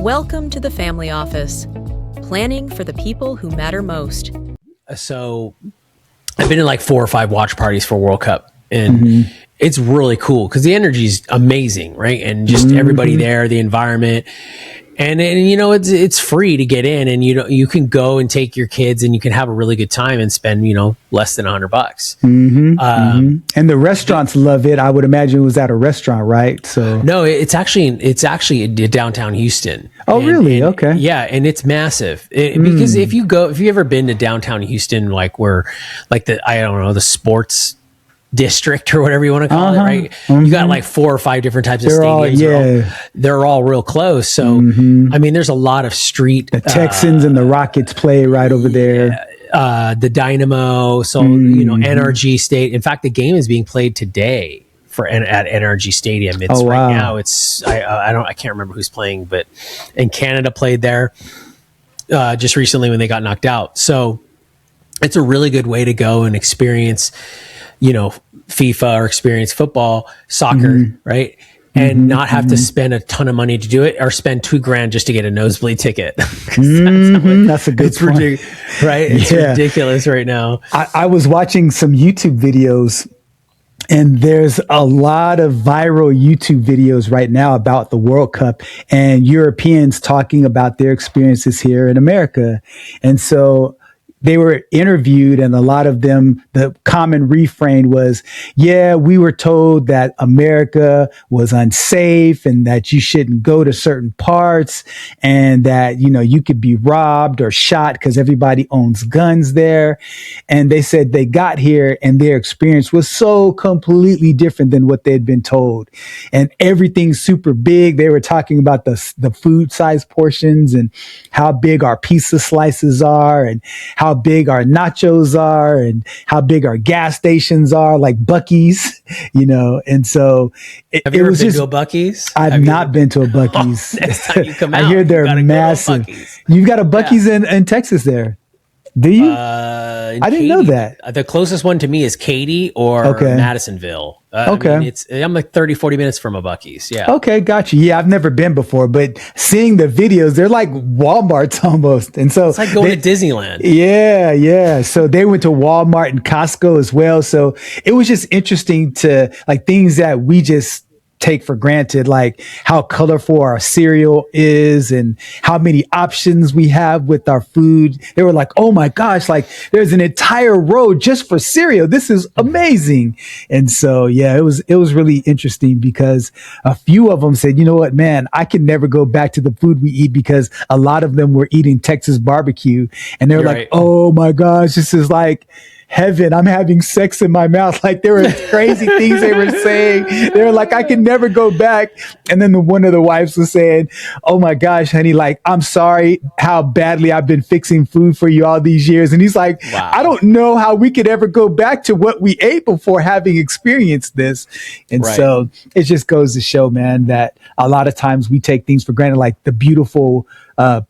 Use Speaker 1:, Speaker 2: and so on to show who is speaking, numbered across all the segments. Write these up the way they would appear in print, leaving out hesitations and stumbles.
Speaker 1: Welcome to the Family Office, planning for the people who matter most.
Speaker 2: So I've been in like 4 or 5 watch parties for World Cup, and it's really cool because the energy is amazing, right? And just everybody there, the environment, and you know, it's free to get in, and you can go and take your kids, and you can have a really good time and spend less than $100.
Speaker 3: And the restaurants love it. I would imagine it was at a restaurant, right? So
Speaker 2: no, it's actually in downtown Houston.
Speaker 3: Oh, really? Okay.
Speaker 2: Yeah, and it's massive because if you ever been to downtown Houston, like where, like the sports district or whatever you want to call it, right? You got like 4 or 5 different types of stadiums. They're all real close. So I mean, there's a lot of street.
Speaker 3: The Texans and the Rockets play right over there.
Speaker 2: The Dynamo, so NRG State. In fact, the game is being played today at NRG Stadium. It's right now. It's I can't remember who's playing, but and Canada played there just recently when they got knocked out. So it's a really good way to go and experience, FIFA or experience football, soccer, right? And not have to spend a ton of money to do it, or spend $2,000 just to get a nosebleed ticket.
Speaker 3: That's a good point.
Speaker 2: Right? It's ridiculous right now.
Speaker 3: I was watching some YouTube videos, and there's a lot of viral YouTube videos right now about the World Cup and Europeans talking about their experiences here in America. And so they were interviewed, and a lot of them, the common refrain was, we were told that America was unsafe and that you shouldn't go to certain parts, and that, you could be robbed or shot because everybody owns guns there. And they said they got here and their experience was so completely different than what they had been told. And everything's super big. They were talking about the food size portions and how big our pizza slices are, and how big our nachos are, and how big our gas stations are, like Buc-ee's, and so
Speaker 2: have you ever been to a Buc-ee's?
Speaker 3: I've not been to a Buc-ee's.
Speaker 2: Next time you come out,
Speaker 3: I hear they're massive. You've got a Buc-ee's in Texas there. Do you? I didn't know that.
Speaker 2: The closest one to me is Katy or Madisonville. I'm like 30, 40 minutes from a Buc-ee's. Yeah.
Speaker 3: Okay, gotcha. Yeah, I've never been before, but seeing the videos, they're like Walmart's almost. And so
Speaker 2: it's like going to Disneyland.
Speaker 3: Yeah. So they went to Walmart and Costco as well. So it was just interesting to like things that we just take for granted, like how colorful our cereal is and how many options we have with our food. They were like, oh my gosh, like there's an entire row just for cereal. This is amazing. And so, it was really interesting because a few of them said, you know what, man, I can never go back to the food we eat, because a lot of them were eating Texas barbecue, and they were like, oh my gosh, this is like heaven. I'm having sex in my mouth. Like there were crazy things they were saying. They were like, I can never go back. And then one of the wives was saying, oh my gosh, honey, like, I'm sorry how badly I've been fixing food for you all these years. And he's like, wow. I don't know how we could ever go back to what we ate before having experienced this. And so it just goes to show, man, that a lot of times we take things for granted, like the beautiful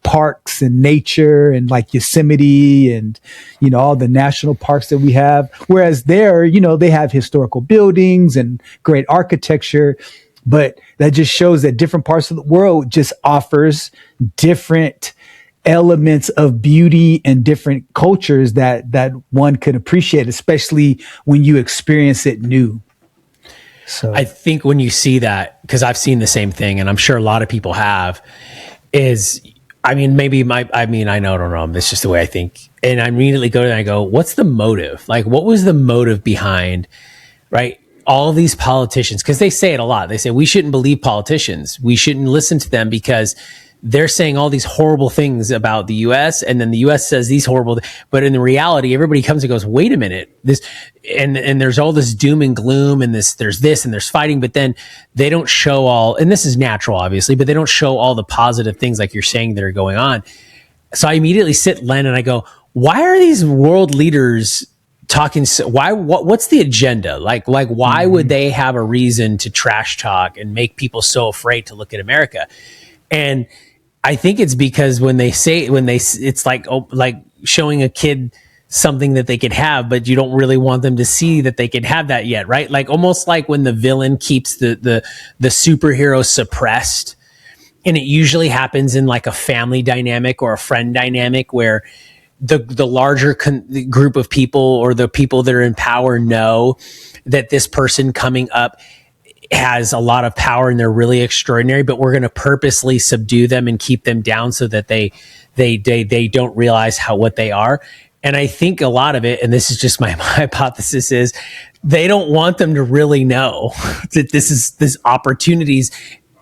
Speaker 3: parks and nature and like Yosemite and, all the national parks that we have. Whereas there, they have historical buildings and great architecture, but that just shows that different parts of the world just offers different elements of beauty and different cultures that one could appreciate, especially when you experience it new. So
Speaker 2: I think when you see that, because I've seen the same thing, and I'm sure a lot of people have, I don't know. It's just the way I think. And I immediately go to them and I go, what's the motive? Like, what was the motive behind, right? All of these politicians, because they say it a lot. They say, we shouldn't believe politicians. We shouldn't listen to them because they're saying all these horrible things about the U.S. and then the U.S. says these horrible, but in the reality, everybody comes and goes, wait a minute, this, and there's all this doom and gloom and there's this and there's fighting, but then they don't show all, and this is natural, obviously, but they don't show all the positive things like you're saying that are going on. So I immediately sit Len and I go, why are these world leaders talking? What's the agenda? Like why would they have a reason to trash talk and make people so afraid to look at America? And I think it's because it's like showing a kid something that they could have, but you don't really want them to see that they could have that yet, right? Like almost like when the villain keeps the superhero suppressed And it usually happens in like a family dynamic or a friend dynamic where the larger group of people or the people that are in power know that this person coming up has a lot of power and they're really extraordinary, but we're going to purposely subdue them and keep them down so that they don't realize what they are. And I think a lot of it, and this is just my hypothesis, is they don't want them to really know that this opportunities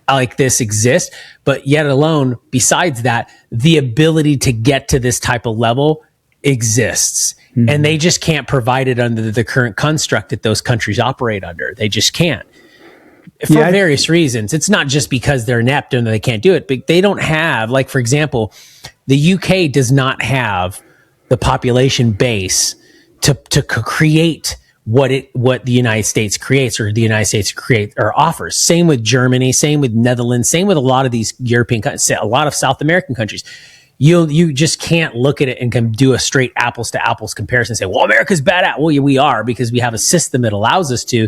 Speaker 2: like this exist, but yet alone, besides that, the ability to get to this type of level exists. Mm-hmm. And they just can't provide it under the current construct that those countries operate under. They just can't. For various reasons. It's not just because they're inept and they can't do it, but they don't have, like, for example, the UK does not have the population base to create what the United States creates or the United States create or offers. Same with Germany, same with Netherlands, same with a lot of these European countries, a lot of South American countries. You just can't look at it and can do a straight apples to apples comparison and say, well, America's bad at. Well, yeah, we are, because we have a system that allows us to,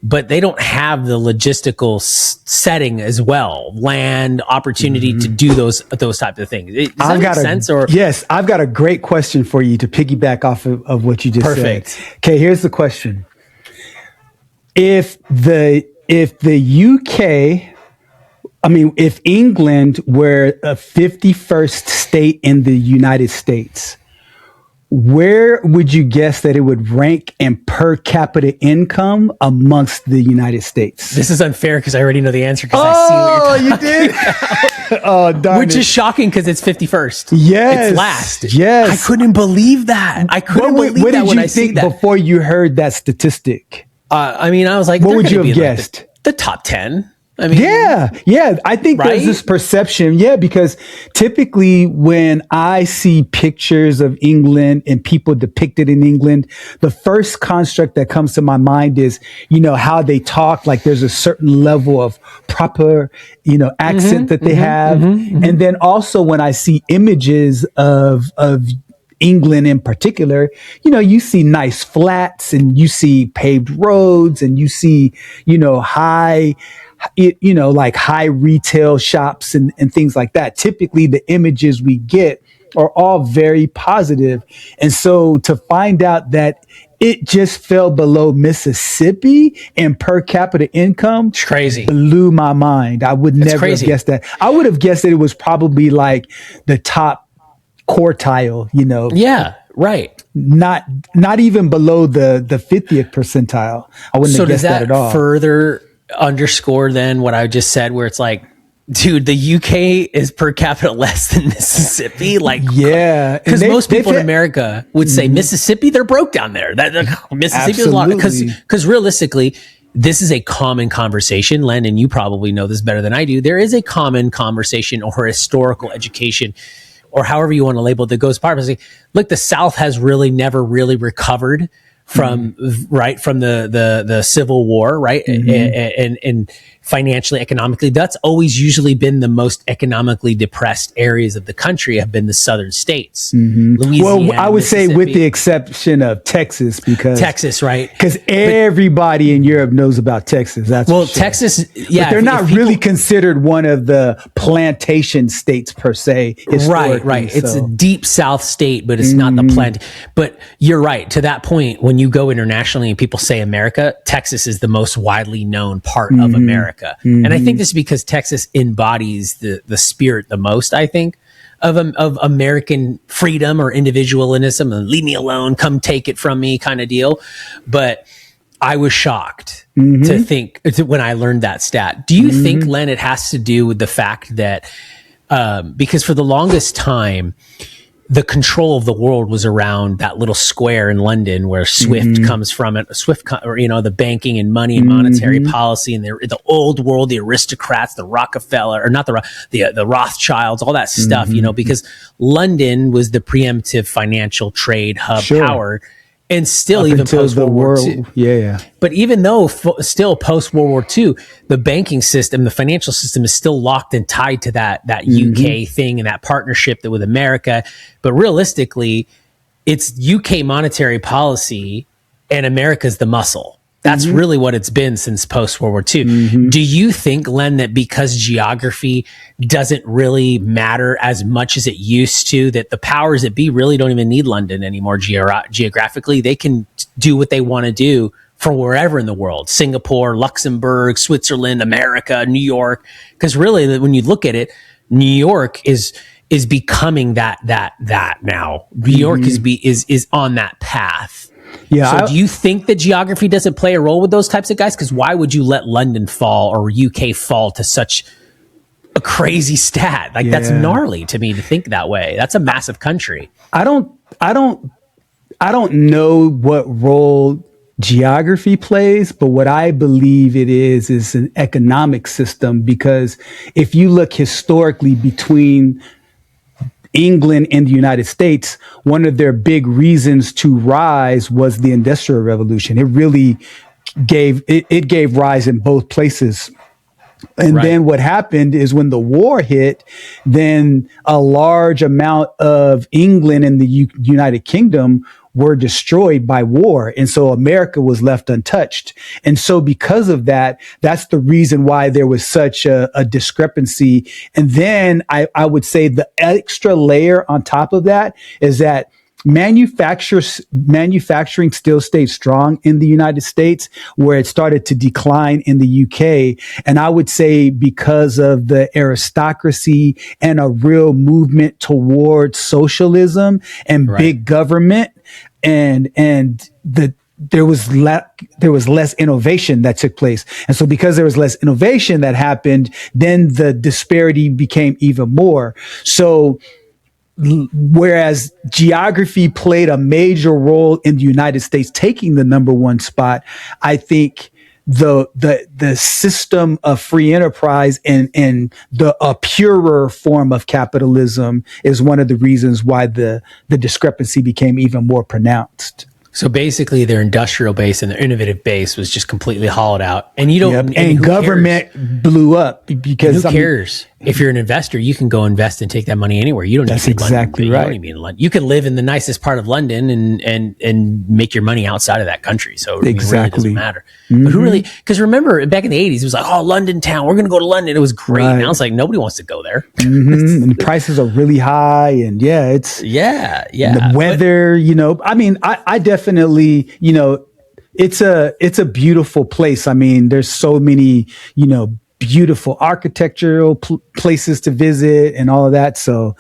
Speaker 2: but they don't have the logistical setting as well, land, opportunity to do those types of things. Does that make sense?
Speaker 3: Yes, I've got a great question for you to piggyback off of what you just said. Okay, here's the question. If the UK, if England were a 51st state in the United States, where would you guess that it would rank in per capita income amongst the United States?
Speaker 2: This is unfair because I already know the answer because I see what you're talking
Speaker 3: you did? Oh, darn
Speaker 2: Which is shocking because it's 51st.
Speaker 3: Yes.
Speaker 2: It's last.
Speaker 3: Yes.
Speaker 2: I couldn't believe that. I couldn't believe that when I see that.
Speaker 3: What did you think before you heard that statistic?
Speaker 2: I was like,
Speaker 3: what would you have guessed?
Speaker 2: Like the top 10.
Speaker 3: Yeah. I think there's this perception. Yeah, because typically when I see pictures of England and people depicted in England, the first construct that comes to my mind is, how they talk, like there's a certain level of proper, accent that they have. And then also when I see images of England in particular, you see nice flats and you see paved roads and you see, like high retail shops and things like that. Typically the images we get are all very positive. And so to find out that it just fell below Mississippi in per capita income,
Speaker 2: it's crazy,
Speaker 3: blew my mind. I would never have guessed that. I would have guessed that it was probably like the top quartile,
Speaker 2: Yeah, right.
Speaker 3: Not even below the 50th percentile. I wouldn't have guessed that at all.
Speaker 2: Further underscore then what I just said, where it's like, dude, the UK is per capita less than Mississippi. Like,
Speaker 3: yeah,
Speaker 2: because most people in America would say Mississippi, they're broke down there. Mississippi is a lot, because realistically, this is a common conversation, Len, and you probably know this better than I do. There is a common conversation or historical education, or however you want to label it, that goes part of it. Look, the South has really never really recovered from the Civil War, right? And financially, economically, that's always usually been the most economically depressed areas of the country have been the southern states. Louisiana,
Speaker 3: well, I would say with the exception of Texas, right? Because everybody in Europe knows about Texas. That's sure.
Speaker 2: Texas, yeah,
Speaker 3: but they're not really considered one of the plantation states per se.
Speaker 2: Right. So. It's a deep South state, but it's not the plant. But you're right. To that point, when you go internationally and people say America, Texas is the most widely known part of America. And I think this is because Texas embodies the spirit the most, I think, of American freedom or individualism and leave me alone, come take it from me kind of deal. But I was shocked to think when I learned that stat. Do you think, Len, it has to do with the fact that because for the longest time, the control of the world was around that little square in London where Swift comes from, the banking and money and monetary policy, and the old world, the aristocrats, the Rockefeller, or not the Rothschilds, all that stuff, because London was the preemptive financial trade hub power. And still, even post World War II.
Speaker 3: Yeah.
Speaker 2: But even though still post World War II, the banking system, the financial system is still locked and tied to that UK thing and that partnership with America. But realistically, it's UK monetary policy and America's the muscle. That's really what it's been since post World War II. Do you think, Len, that because geography doesn't really matter as much as it used to, that the powers that be really don't even need London anymore geographically? They can do what they want to do from wherever in the world: Singapore, Luxembourg, Switzerland, America, New York. Because really, when you look at it, New York is becoming that now. New York is on that path. Yeah. So do you think that geography doesn't play a role with those types of guys? Because why would you let London fall or UK fall to such a crazy stat? Like, that's gnarly to me to think that way. That's a massive country.
Speaker 3: I don't know what role geography plays, but what I believe it is an economic system, because if you look historically between England and the United States, one of their big reasons to rise was the Industrial Revolution. It really gave rise in both places. And then what happened is when the war hit, then a large amount of England and the United Kingdom were destroyed by war. And so America was left untouched. And so because of that, that's the reason why there was such a discrepancy. And then I would say the extra layer on top of that is that manufacturing still stayed strong in the United States, where it started to decline in the UK. And I would say because of the aristocracy and a real movement towards socialism and big government, and there was less innovation that took place. And so because there was less innovation that happened, then the disparity became even more. So whereas geography played a major role in the United States taking the number one spot, I think the system of free enterprise and a purer form of capitalism is one of the reasons why the discrepancy became even more pronounced.
Speaker 2: So basically, their industrial base and their innovative base was just completely hollowed out, and you don't.
Speaker 3: And government blew up because
Speaker 2: who cares? If you're an investor, you can go invest and take that money anywhere. You don't.
Speaker 3: That's
Speaker 2: need
Speaker 3: exactly
Speaker 2: London,
Speaker 3: right.
Speaker 2: You don't even need London. You can live in the nicest part of London and make your money outside of that country. So it really doesn't matter. But who really? Because remember, back in the '80s, it was like, oh, London town, we're going to go to London. It was great. Now it's like nobody wants to go there.
Speaker 3: And the prices are really high, and it's the weather. I mean, I definitely, it's a beautiful place. I mean, there's so many, beautiful architectural places to visit and all of that. So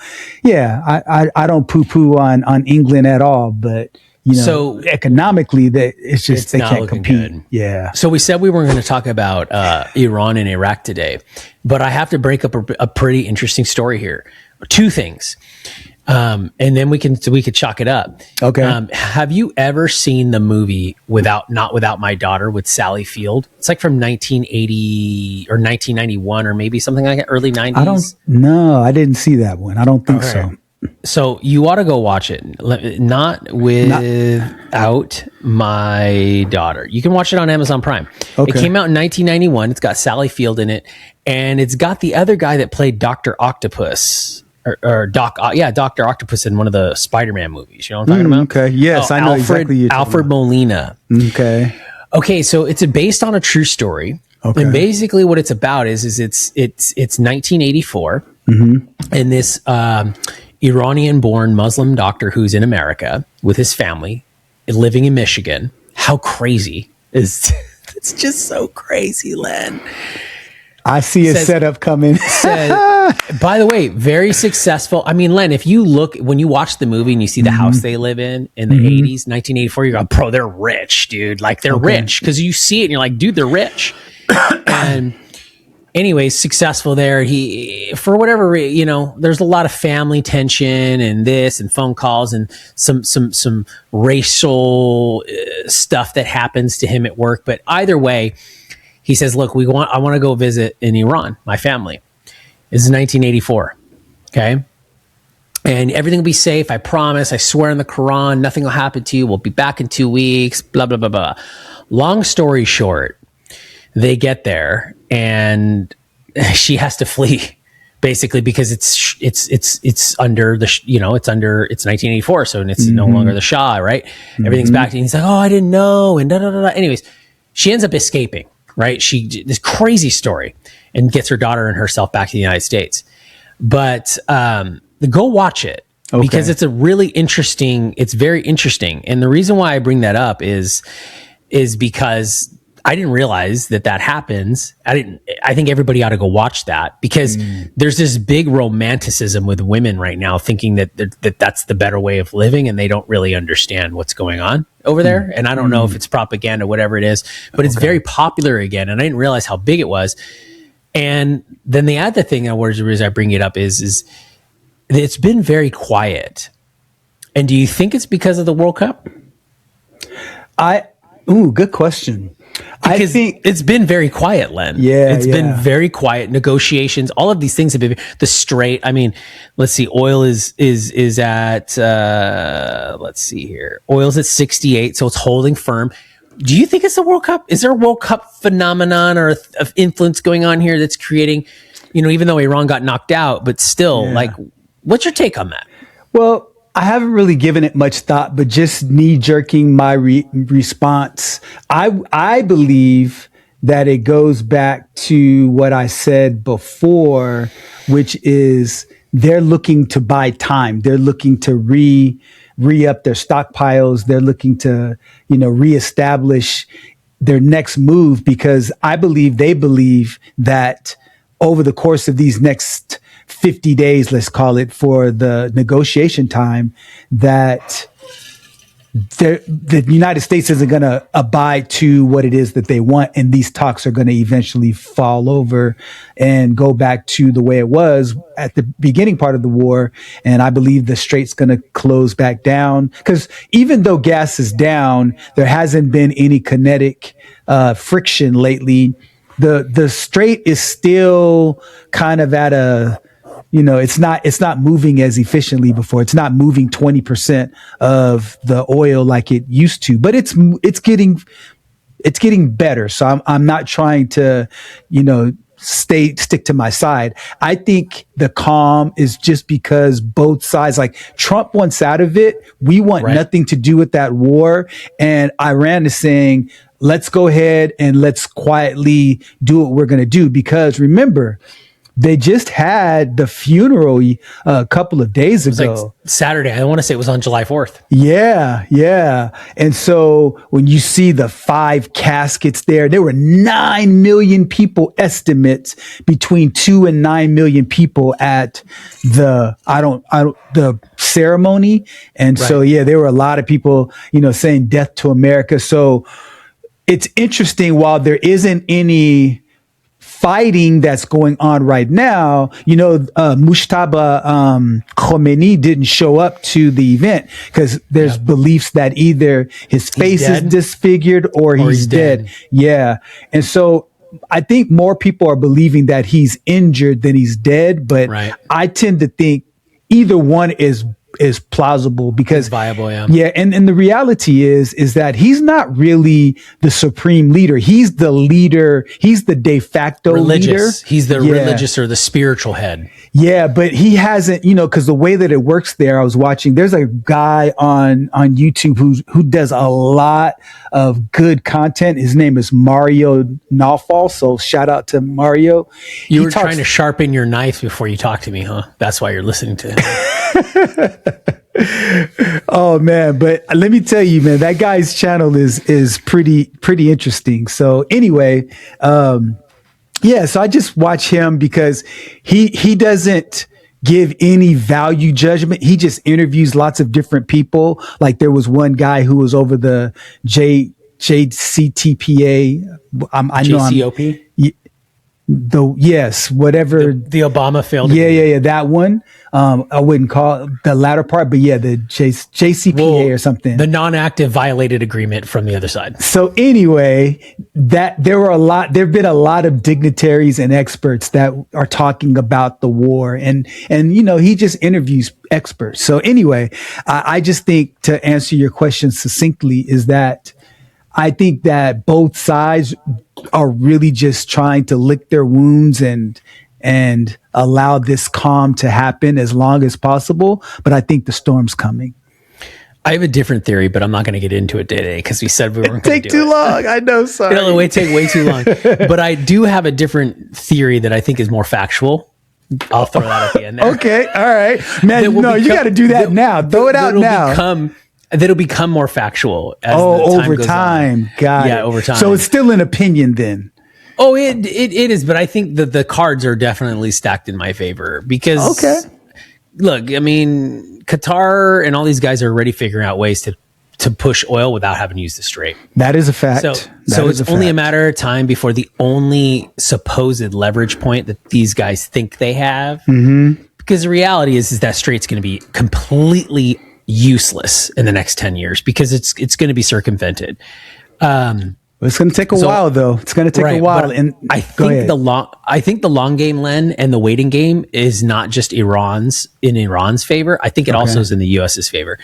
Speaker 3: I don't poo on England at all, but so economically it's just, they can't compete. Good. Yeah.
Speaker 2: So we said we weren't going to talk about Iran and Iraq today, but I have to break up a pretty interesting story here. Two things. And then we could chalk it up.
Speaker 3: Okay.
Speaker 2: Have you ever seen the movie Not Without My Daughter with Sally Field? It's like from 1980 or 1991 or maybe something like that, early 90s.
Speaker 3: I didn't see that one. I don't think so.
Speaker 2: So you ought to go watch it. Not Without My Daughter. You can watch it on Amazon Prime. Okay. It came out in 1991. It's got Sally Field in it, and it's got the other guy that played Dr. Octopus. Or Dr. Octopus in one of the Spider-Man movies. You know what I'm talking about?
Speaker 3: Okay. Yes, I know exactly.
Speaker 2: Alfred Molina. Okay. So it's based on a true story. Okay. And basically what it's about is it's 1984. And this Iranian-born Muslim doctor who's in America with his family, living in Michigan. How crazy is it's just so crazy, Len.
Speaker 3: I see a setup coming.
Speaker 2: By the way, very successful. I mean, Len, if you look, when you watch the movie and you see the house they live in the 80s, 1984, you go, bro, they're rich, dude. Like, they're rich. Because you see it and you're like, dude, they're rich. And anyways, successful there. He, for whatever reason, there's a lot of family tension and this and phone calls and some racial stuff that happens to him at work. But either way, he says, look, I want to go visit in Iran, my family. This is 1984. Okay. And everything will be safe. I promise. I swear in the Quran, nothing will happen to you. We'll be back in 2 weeks, blah, blah, blah, blah. Long story short, they get there and she has to flee basically because it's under the, it's 1984. So it's no longer the Shah, right? Everything's back to, and he's like, oh, I didn't know. And da, da, da, da. Anyways, she ends up escaping, right? This crazy story, and gets her daughter and herself back to the United States. But go watch it, because it's it's very interesting. And the reason why I bring that up is because I didn't realize that happens. I think everybody ought to go watch that, because there's this big romanticism with women right now, thinking that that's the better way of living, and they don't really understand what's going on over there. And I don't know if it's propaganda, whatever it is, but it's very popular again. And I didn't realize how big it was. And then the other thing, the reason I bring it up is it's been very quiet. And do you think it's because of the World Cup?
Speaker 3: Good question.
Speaker 2: Because I think it's been very quiet, Len. It's been very quiet. Negotiations, all of these things have been the straight. I mean, let's see. Oil is at let's see here. Oil's at 68, so it's holding firm. Do you think it's the World Cup? Is there a World Cup phenomenon or of influence going on here that's creating, even though Iran got knocked out, but still, what's your take on that?
Speaker 3: Well, I haven't really given it much thought, but just knee-jerking my response, I believe that it goes back to what I said before, which is they're looking to buy time. They're looking to re-up their stockpiles. They're looking to, reestablish their next move, because I believe they believe that over the course of these next 50 days, let's call it, for the negotiation time, that the United States isn't going to abide to what it is that they want. And these talks are going to eventually fall over and go back to the way it was at the beginning part of the war. And I believe the strait's going to close back down, because even though gas is down, there hasn't been any kinetic friction lately. The strait is still kind of at a, it's not moving as efficiently before. It's not moving 20% of the oil like it used to, but it's getting better. So I'm not trying to, stick to my side. I think the calm is just because both sides, like Trump wants out of it. We want nothing to do with that war. And Iran is saying, let's go ahead and let's quietly do what we're going to do. Because remember, they just had the funeral a couple of days ago.
Speaker 2: Like Saturday. I want to say it was on July 4th.
Speaker 3: Yeah. And so when you see the 5 caskets there were 9 million people, estimates between 2 and 9 million people at the ceremony. And so, there were a lot of people, saying death to America. So it's interesting, while there isn't any fighting that's going on right now, Mushtaba Khomeini didn't show up to the event because there's beliefs that either his face is disfigured or he's dead. Yeah. And so I think more people are believing that he's injured than he's dead, but I tend to think either one is plausible, because
Speaker 2: it's viable.
Speaker 3: And the reality is that he's not really the supreme leader. He's the leader. He's the de facto leader.
Speaker 2: He's the religious or the spiritual head.
Speaker 3: Yeah, but he hasn't, because the way that it works there, I was watching, there's a guy on YouTube who does a lot of good content. His name is Mario Nawfal. So shout out to Mario.
Speaker 2: You were trying to sharpen your knife before you talk to me, huh? That's why you're listening to him.
Speaker 3: Oh man, but let me tell you, man, that guy's channel is pretty interesting. So anyway, so I just watch him because he doesn't give any value judgment. He just interviews lots of different people. Like there was one guy who was over the JCTPA.
Speaker 2: JCOP?
Speaker 3: Whatever
Speaker 2: the Obama failed.
Speaker 3: Yeah, that one. I wouldn't call it the latter part, but the JCPA or something.
Speaker 2: The non-active violated agreement from the other side.
Speaker 3: So anyway, there've been a lot of dignitaries and experts that are talking about the war, and he just interviews experts. So anyway, I just think, to answer your question succinctly, is that I think that both sides are really just trying to lick their wounds and allow this calm to happen as long as possible. But I think the storm's coming.
Speaker 2: I have a different theory, but I'm not going to get into it today because we said we weren't going to
Speaker 3: Take too long. I know. Sorry.
Speaker 2: It'll take way too long. But I do have a different theory that I think is more factual. I'll throw that at the end there.
Speaker 3: Okay. All right. Man, you got to do that now. Throw it out now.
Speaker 2: That'll become more factual as the time
Speaker 3: over
Speaker 2: goes
Speaker 3: time.
Speaker 2: on.
Speaker 3: Got it.
Speaker 2: Over time.
Speaker 3: So it's still an opinion then.
Speaker 2: Oh, it is, but I think that the cards are definitely stacked in my favor because look, I mean, Qatar and all these guys are already figuring out ways to push oil without having to use the Strait.
Speaker 3: That is a fact.
Speaker 2: So it's only a matter of time before the only supposed leverage point that these guys think they have, because the reality is that Strait's going to be completely useless in the next 10 years because it's going to be circumvented.
Speaker 3: It's going to take a while, though. It's going to take a while. And
Speaker 2: I think the long game, Len, and the waiting game is not just Iran's favor. I think it also is in the U.S.'s favor.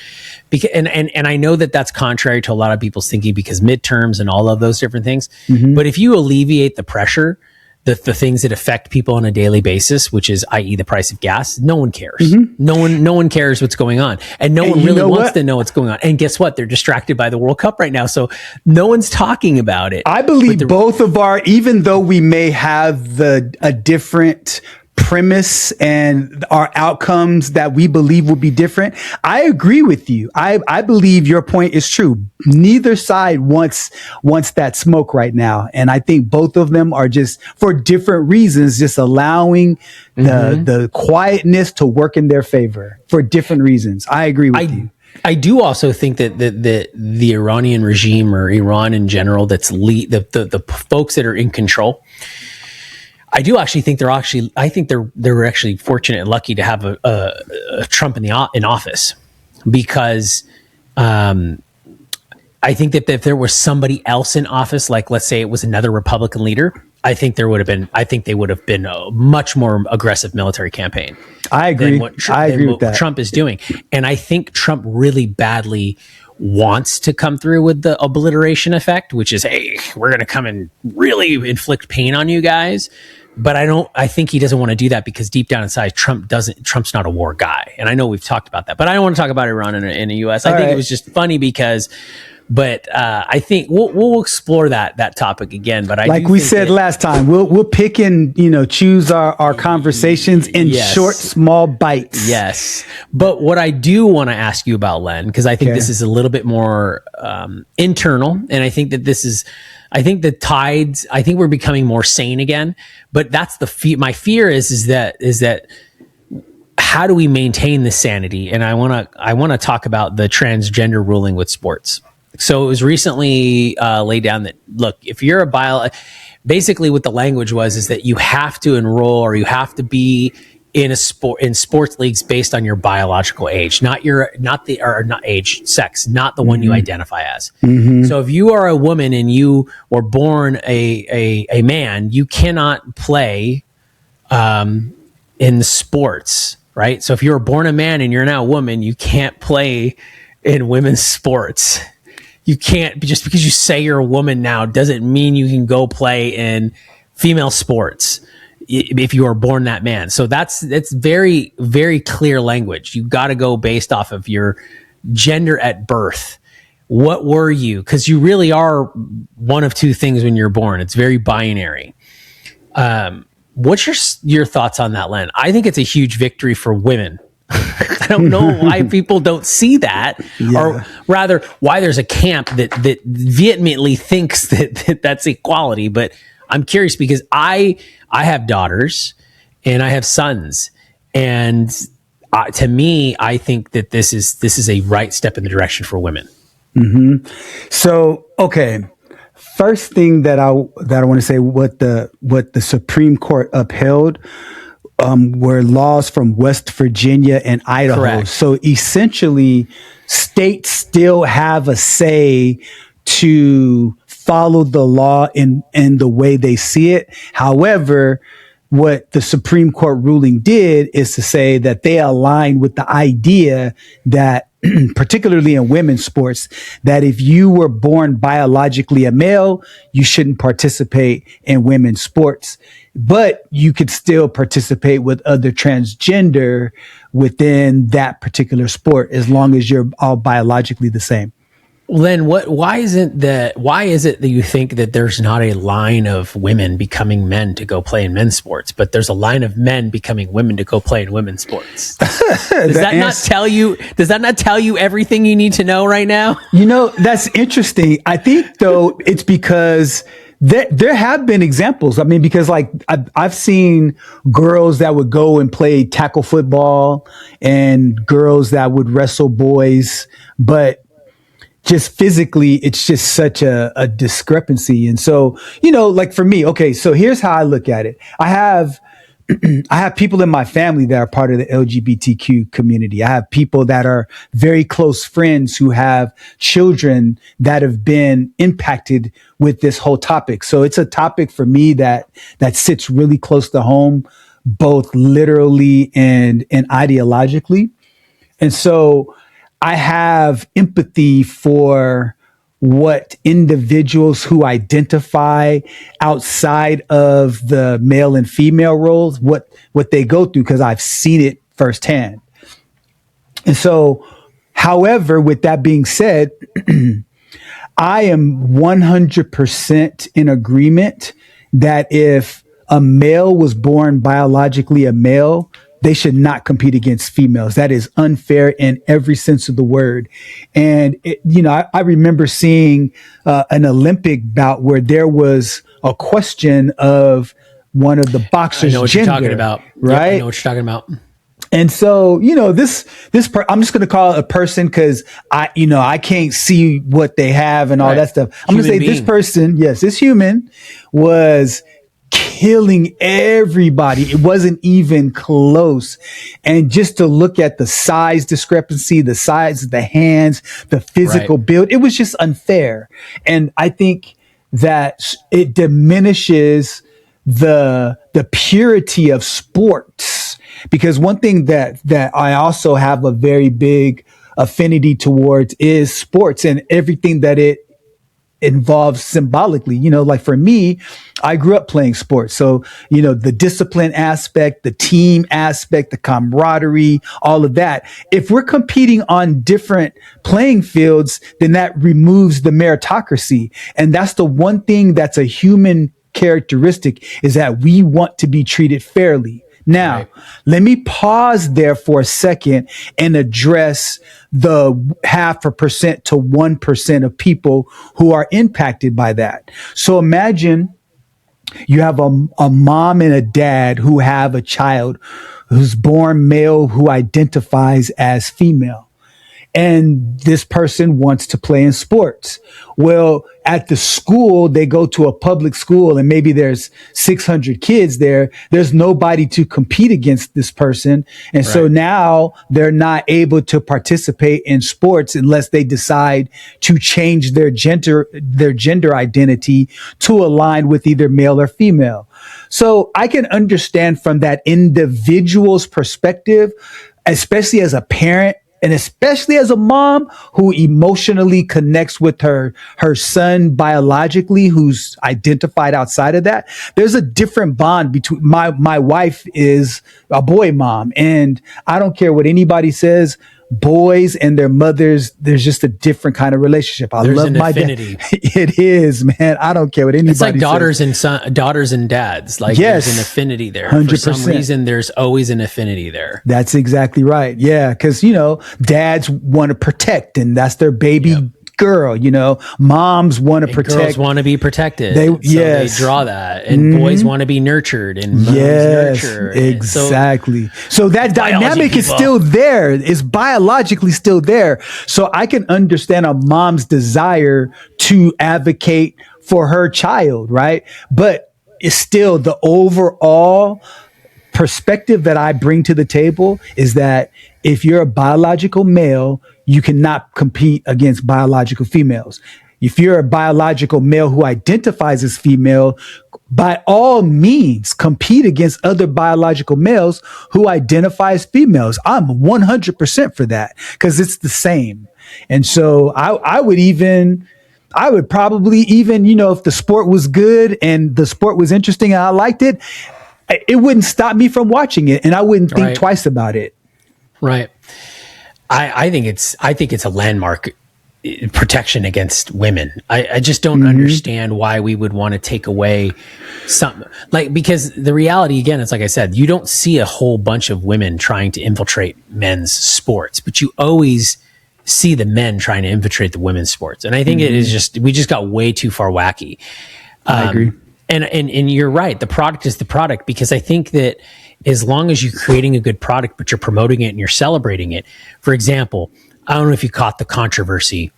Speaker 2: Because and I know that that's contrary to a lot of people's thinking because midterms and all of those different things. But if you alleviate the pressure, the things that affect people on a daily basis, which is, i.e., the price of gas, no one cares. No one cares what's going on, and no one really wants to know what's going on. And guess what? They're distracted by the World Cup right now, so no one's talking about it.
Speaker 3: I believe both of even though we may have a different premise and our outcomes that we believe will be different. I agree with you. I believe your point is true. Neither side wants that smoke right now. And I think both of them are just for different reasons, just allowing the quietness to work in their favor for different reasons. I agree with you.
Speaker 2: I do also think that the Iranian regime or Iran in general, the folks that are in control, I do actually think they're actually fortunate and lucky to have a Trump in office, because I think that if there was somebody else in office, like let's say it was another Republican leader, I think they would have been a much more aggressive military campaign.
Speaker 3: I agree. I agree with that.
Speaker 2: Trump is doing, and I think Trump really badly wants to come through with the obliteration effect, which is, hey, we're going to come and really inflict pain on you guys. But I think he doesn't want to do that because deep down inside, Trump's not a war guy. And I know we've talked about that, but I don't want to talk about Iran in the US. I think it was just funny but I think we'll explore that topic again. But like we said
Speaker 3: last time, we'll pick and choose our conversations in short, small bites.
Speaker 2: Yes. But what I do want to ask you about, Len, because I think this is a little bit more internal, and I think that I think the tides, I think we're becoming more sane again. But that's my fear is that how do we maintain the sanity? And I want to talk about the transgender ruling with sports. So it was recently laid down that, look, if you're basically what the language was that you have to enroll or you have to be in sports leagues based on your biological age, not sex, not the one you identify as. So if you are a woman and you were born a man, you cannot play in the sports, right? So if you were born a man and you're now a woman, you can't play in women's sports. You can't, just because you say you're a woman now doesn't mean you can go play in female sports if you are born that man. So that's very, very clear language. You got to go based off of your gender at birth. What were you? Because you really are one of two things when you're born. It's very binary. What's your thoughts on that, Len? I think it's a huge victory for women. I don't know why people don't see that, or rather why there's a camp that vehemently thinks that that's equality. But I'm curious because I have daughters and I have sons, and to me, I think that this is a right step in the direction for women.
Speaker 3: So, okay. First thing that I want to say, what the Supreme Court upheld were laws from West Virginia and Idaho.
Speaker 2: Correct.
Speaker 3: So essentially, states still have a say to follow the law in the way they see it. However, what the Supreme Court ruling did is to say that they align with the idea that particularly in women's sports, that if you were born biologically a male, you shouldn't participate in women's sports, but you could still participate with other transgender within that particular sport as long as you're all biologically the same.
Speaker 2: Len, why is it that you think that there's not a line of women becoming men to go play in men's sports, but there's a line of men becoming women to go play in women's sports? Does that not tell you everything you need to know right now?
Speaker 3: You know, that's interesting. I think though it's because there have been examples. I mean, because like I've seen girls that would go and play tackle football and girls that would wrestle boys, but just physically, it's just such a discrepancy. And so, you know, like for me, okay, so here's how I look at it. I have people in my family that are part of the LGBTQ community. I have people that are very close friends who have children that have been impacted with this whole topic. So it's a topic for me that sits really close to home, both literally and ideologically. And so I have empathy for what individuals who identify outside of the male and female roles, what they go through, because I've seen it firsthand. And so, however, with that being said, I am 100% in agreement that if a male was born biologically a male, they should not compete against females. That is unfair in every sense of the word. And, I remember seeing an Olympic bout where there was a question of one of the boxers'
Speaker 2: I know what
Speaker 3: gender,
Speaker 2: you're talking about.
Speaker 3: right?
Speaker 2: Yep, I know what you're talking about.
Speaker 3: And so, I'm just going to call it a person because I can't see what they have and all that stuff. I'm going to say this person, yes, this human was killing everybody. It wasn't even close. And just to look at the size discrepancy, the size of the hands, the physical build, it was just unfair. And I think that it diminishes the purity of sports, because one thing that I also have a very big affinity towards is sports and everything that it involves symbolically. Like for me, I grew up playing sports. So, the discipline aspect, the team aspect, the camaraderie, all of that. If we're competing on different playing fields, then that removes the meritocracy. And that's the one thing that's a human characteristic, is that we want to be treated fairly. Now, let me pause there for a second and address the 0.5% to 1% of people who are impacted by that. So imagine you have a mom and a dad who have a child who's born male who identifies as female. And this person wants to play in sports. Well, at the school, they go to a public school and maybe there's 600 kids there. There's nobody to compete against this person. And so now they're not able to participate in sports unless they decide to change their gender identity to align with either male or female. So I can understand from that individual's perspective, especially as a parent, and especially as a mom who emotionally connects with her son biologically, who's identified outside of that, there's a different bond between my wife is a boy mom. And I don't care what anybody says, boys and their mothers, there's just a different kind of relationship. I love my dad. It is, man. I don't care what anybody says. It's like
Speaker 2: daughters and dads. Like there's an affinity there.
Speaker 3: 100%.
Speaker 2: For some reason, there's always an affinity there.
Speaker 3: That's exactly right. Yeah. Cause dads want to protect, and that's their baby girl. Moms want to protect.
Speaker 2: Girls want to be protected.
Speaker 3: They
Speaker 2: draw that, and boys want to be nurtured, and moms nurture.
Speaker 3: Exactly. So that dynamic is still there. It's biologically still there. So I can understand a mom's desire to advocate for her child, right? But it's still the overall perspective that I bring to the table is that if you're a biological male, you cannot compete against biological females. if you're a biological male who identifies as female, by all means, compete against other biological males who identify as females. I'm 100% for that because it's the same. And so I would probably even, if the sport was good and the sport was interesting and I liked it, it wouldn't stop me from watching it, and I wouldn't think twice about it.
Speaker 2: Right. I think it's a landmark protection against women. I just don't understand why we would want to take away something because the reality, again, it's like I said, you don't see a whole bunch of women trying to infiltrate men's sports, but you always see the men trying to infiltrate the women's sports. And I think it is we just got way too far wacky.
Speaker 3: I agree.
Speaker 2: And you're right. The product is the product, because I think that as long as you're creating a good product, but you're promoting it and you're celebrating it. For example, I don't know if you caught the controversy.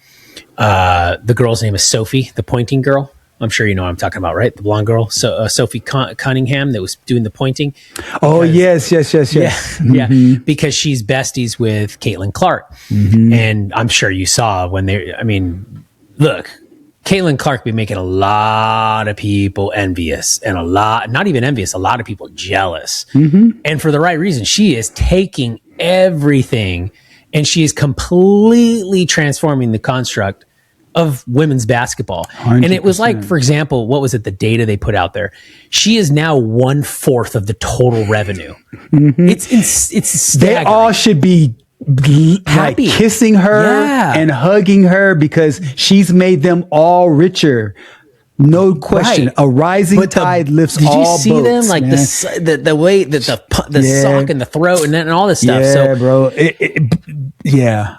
Speaker 2: The girl's name is Sophie, the pointing girl. I'm sure you know what I'm talking about, right? The blonde girl. So Sophie Cunningham that was doing the pointing.
Speaker 3: Oh, yes.
Speaker 2: Yeah, because she's besties with Caitlin Clark. And I'm sure you saw look, Caitlin Clark be making a lot of people envious, and a lot of people jealous. And for the right reason. She is taking everything and she is completely transforming the construct of women's basketball. 100%. And it was like, for example, what was it? The data they put out there. She is now 1/4 of the total revenue. It's staggering.
Speaker 3: They all should be happy, kissing her and hugging her because she's made them all richer. No question. A rising tide lifts all boats. Did you see them? Like
Speaker 2: the way that the sock and the throat and all this stuff.
Speaker 3: Yeah, bro.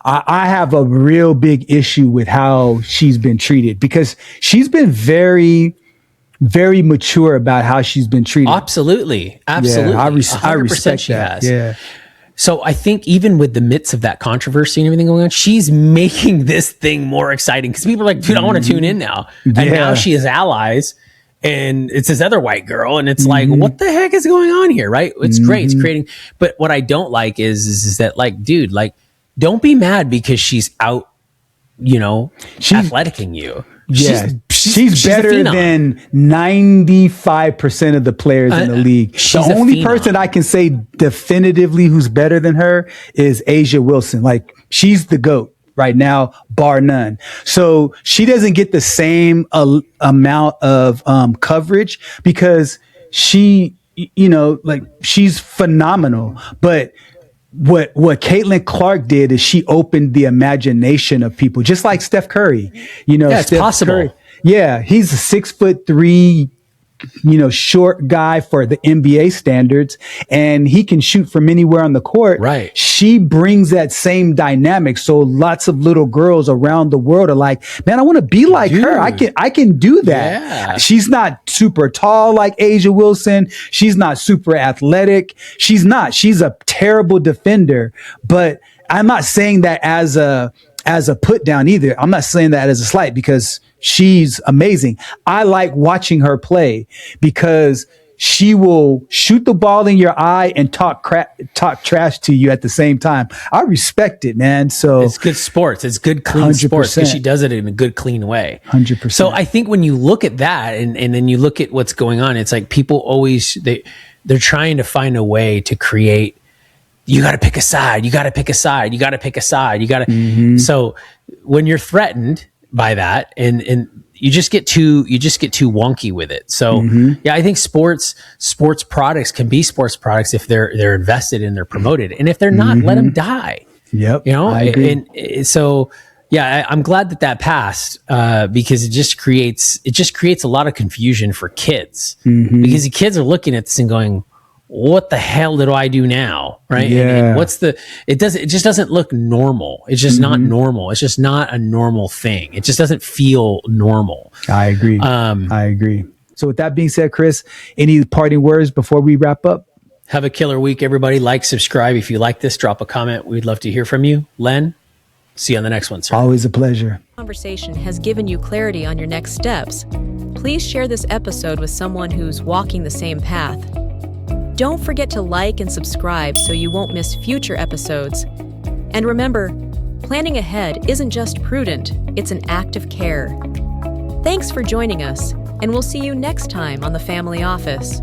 Speaker 3: I have a real big issue with how she's been treated, because she's been very, very mature about how she's been treated.
Speaker 2: Absolutely.
Speaker 3: Yeah, I respect that. Yeah.
Speaker 2: So I think even with the midst of that controversy and everything going on, she's making this thing more exciting, because people are like, dude, I want to tune in now. And now she has allies, and it's this other white girl, and it's like, what the heck is going on here? Right? It's great. It's creating. But what I don't like is that, like, dude, like, don't be mad because she's out, athleticing you.
Speaker 3: She's better than 95% of the players in the league. The only person I can say definitively who's better than her is Asia Wilson. Like, she's the GOAT right now, bar none. So she doesn't get the same amount of coverage because she's phenomenal. But what Caitlin Clark did is she opened the imagination of people, just like Steph Curry.
Speaker 2: It's possible.
Speaker 3: Curry, he's a 6'3", short guy for the NBA standards, and he can shoot from anywhere on the court.
Speaker 2: Right.
Speaker 3: She brings that same dynamic. So lots of little girls around the world are like, man, I want to be like her. I can do that. Yeah. She's not super tall like Asia Wilson. She's not super athletic. She's a terrible defender, but I'm not saying that as a put down either. I'm not saying that as a slight, because she's amazing. I like watching her play because she will shoot the ball in your eye and talk trash to you at the same time. I respect it, man. So
Speaker 2: it's good sports. It's good, clean 100%. Sports, because she does it in a good, clean way.
Speaker 3: 100%.
Speaker 2: So I think when you look at that and then you look at what's going on, it's like people always, they're trying to find a way to create, you got to pick a side. You got to pick a side. You got to pick a side. You got to. So when you're threatened by that, and you just get too wonky with it. So I think sports products can be sports products if they're invested and they're promoted, and if they're not, let them die.
Speaker 3: Yep.
Speaker 2: I agree. And so I'm glad that passed, because it just creates a lot of confusion for kids, because the kids are looking at this and going, what the hell do I do now? Right.
Speaker 3: Yeah.
Speaker 2: And it just doesn't look normal. It's just not normal. It's just not a normal thing. It just doesn't feel normal.
Speaker 3: I agree. I agree. So with that being said, Chris, any parting words before we wrap up?
Speaker 2: Have a killer week, everybody. Like, subscribe. If you like this, drop a comment. We'd love to hear from you. Len, see you on the next one, sir.
Speaker 3: Always a pleasure.
Speaker 1: Conversation has given you clarity on your next steps. Please share this episode with someone who's walking the same path. Don't forget to like and subscribe so you won't miss future episodes. And remember, planning ahead isn't just prudent, it's an act of care. Thanks for joining us, and we'll see you next time on the Family Office.